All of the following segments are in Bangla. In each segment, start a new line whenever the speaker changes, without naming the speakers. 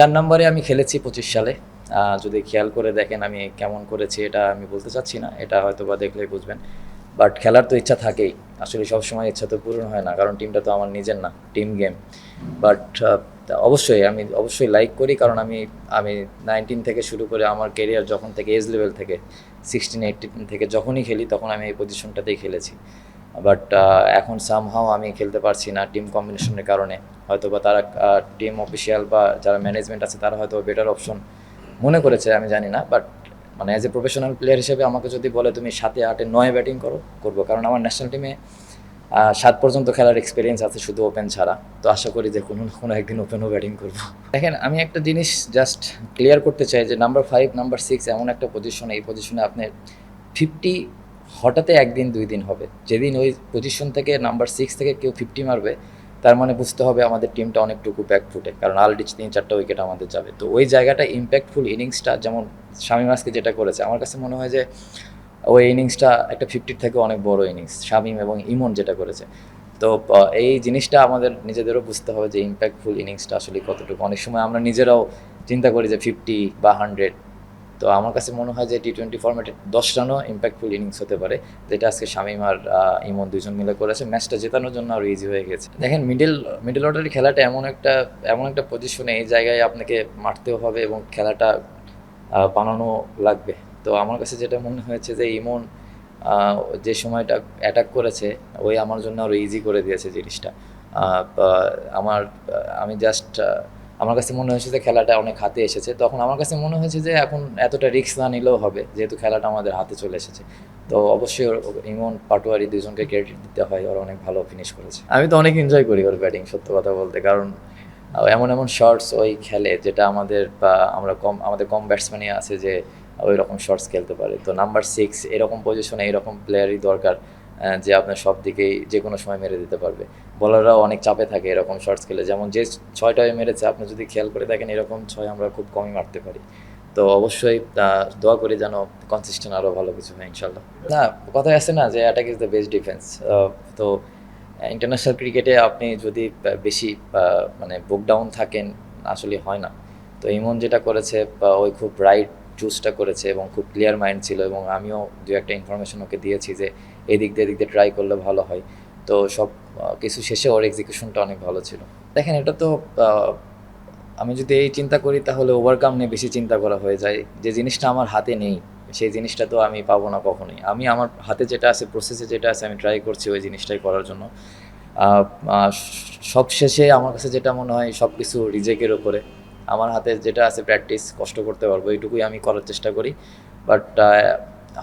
4 নম্বরে আমি খেলেছি 25 সালে। যদি খেয়াল করে দেখেন আমি কেমন করেছি এটা আমি বলতে চাচ্ছি না। এটা হয়তোবা দেখলেই বুঝবেন। বাট খেলার তো ইচ্ছা থাকেই। আসলে সবসময় ইচ্ছা তো পূরণ হয় না। কারণ টিমটা তো আমার নিজের না, টিম গেম। বাট অবশ্যই লাইক করি কারণ আমি 19 থেকে শুরু করে আমার ক্যারিয়ার যখন থেকে এজ লেভেল থেকে 16-18 থেকে যখনই খেলি তখন আমি এই পজিশনটাতেই খেলেছি। বাট এখন সামহাও আমি খেলতে পারছি না টিম কম্বিনেশনের কারণে। হয়তোবা তারা টিম অফিসিয়াল বা যারা ম্যানেজমেন্ট আছে তারা হয়তো বেটার অপশন মনে করেছে, আমি জানি না। বাট মানে অ্যাজ এ প্রফেশনাল প্লেয়ার হিসেবে আমাকে যদি বলে তুমি 7-এ 8-এ 9-এ ব্যাটিং করবো, কারণ আমার ন্যাশনাল টিমে 7 পর্যন্ত খেলার এক্সপিরিয়েন্স আছে শুধু ওপেন ছাড়া। তো আশা করি যে কোনো না কোনো একদিন ওপেনও ব্যাটিং করবো। দেখেন, আমি একটা জিনিস জাস্ট ক্লিয়ার করতে চাই যে নাম্বার 5 নাম্বার 6 এমন একটা পজিশন, এই পজিশনে আপনি 50 হঠাৎ একদিন 2 দিন হবে। যেদিন ওই পজিশন থেকে নাম্বার 6 থেকে কেউ 50 মারবে, তার মানে বুঝতে হবে আমাদের টিমটা অনেকটুকু ব্যাকফুটে, কারণ অলরেডি 3-4টা উইকেট আমাদের যাবে। তো ওই জায়গাটা ইম্প্যাক্টফুল ইনিংসটা যেমন শামীম আজকে যেটা করেছে, আমার কাছে মনে হয় যে ওই ইনিংসটা একটা 50 থেকে অনেক বড় ইনিংস শামীম এবং ইমন যেটা করেছে। তো এই জিনিসটা আমাদের নিজেদেরও বুঝতে হবে যে ইম্প্যাক্টফুল ইনিংসটা আসলে কতটুকু। অনেক সময় আমরা নিজেরাও চিন্তা করি যে 50 বা 100। তো আমার কাছে মনে হয় যে টি-20 ফরম্যাটে 10 রানও ইম্প্যাক্টফুল ইনিংস হতে পারে, যেটা আজকে শামীম আর ইমন দুজন মিলে করেছে। ম্যাচটা জেতানোর জন্য আরও ইজি হয়ে গেছে। দেখেন, মিডল অর্ডারের খেলাটা এমন একটা পজিশনে, এই জায়গায় আপনাকে মারতেও হবে এবং খেলাটা বানানো লাগবে। তো আমার কাছে যেটা মনে হয়েছে যে ইমন যে সময়টা অ্যাটাক করেছে, ওই আমার জন্য আরও ইজি করে দিয়েছে জিনিসটা। আমার আমি জাস্ট আমার কাছে মনে হয়েছে যে খেলাটা অনেক হাতে এসেছে। তখন আমার কাছে মনে হয়েছে যে এখন এতটা রিস্ক না নিলেও হবে, যেহেতু খেলাটা আমাদের হাতে চলে এসেছে। তো অবশ্যই ইমন, পাটোয়ারি দুজনকে ক্রেডিট দিতে হয়, ওরা অনেক ভালো ফিনিশ করেছে। আমি তো অনেক এনজয় করি ওর ব্যাটিং, সত্য কথা বলতে। কারণ এমন এমন শটস ওই খেলে যেটা আমাদের কম ব্যাটসম্যানই আছে যে ওই রকম শটস খেলতে পারে। তো নাম্বার 6 এরকম পজিশনে এরকম প্লেয়ারই দরকার, যে আপনার সব দিকেই যে কোনো সময় মেরে দিতে পারবে। বলাররাও অনেক চাপে থাকে এরকম শটস খেলে, যেমন যে 6টায় মেরেছে আপনি যদি খেয়াল করে দেখেন, এরকম 6 আমরা খুব কমই মারতে পারি। তো অবশ্যই দোয়া করি যেন কনসিস্টেন্ট আরও ভালো কিছু হয় ইনশাল্লাহ। না, কথায় আছে না যে attack is the best defence. তো ইন্টারন্যাশনাল ক্রিকেটে আপনি যদি বেশি মানে বুক ডাউন থাকেন, আসলে হয় না। তো ইমন যেটা করেছে, ওই খুব রাইট চুজটা করেছে এবং খুব ক্লিয়ার মাইন্ড ছিল, এবং আমিও দু একটা ইনফরমেশন ওকে দিয়েছি যে এদিক দিয়ে ট্রাই করলে ভালো হয়। তো সব কিছু শেষে ওর এক্সিকিউশনটা অনেক ভালো ছিল। দেখেন, এটা তো আমি যদি এই চিন্তা করি তাহলে ওভারকাম নিয়ে বেশি চিন্তা করা হয়ে যায়। যে জিনিসটা আমার হাতে নেই, সেই জিনিসটা তো আমি পাবো না কখনোই। আমি আমার হাতে যেটা আছে, প্রসেসে যেটা আছে, আমি ট্রাই করছি ওই জিনিসটাই করার জন্য। সবশেষে আমার কাছে যেটা মনে হয়, সব কিছু রিজেকের ওপরে। আমার হাতে যেটা আছে প্র্যাকটিস, কষ্ট করতে পারবো, এইটুকুই আমি করার চেষ্টা করি। বাট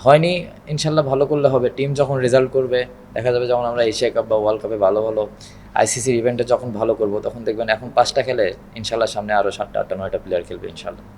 হয়নি, ইনশাল্লাহ ভালো করলে হবে। টিম যখন রেজাল্ট করবে, দেখা যাবে যখন আমরা এশিয়া কাপ বা ওয়ার্ল্ড কাপে ভালো আইসিসির ইভেন্টে যখন ভালো করবো, তখন দেখবেন এখন 5টা খেলে ইনশাল্লাহ সামনে আরও 7টা 8টা 9টা প্লেয়ার খেলবে ইনশাল্লাহ।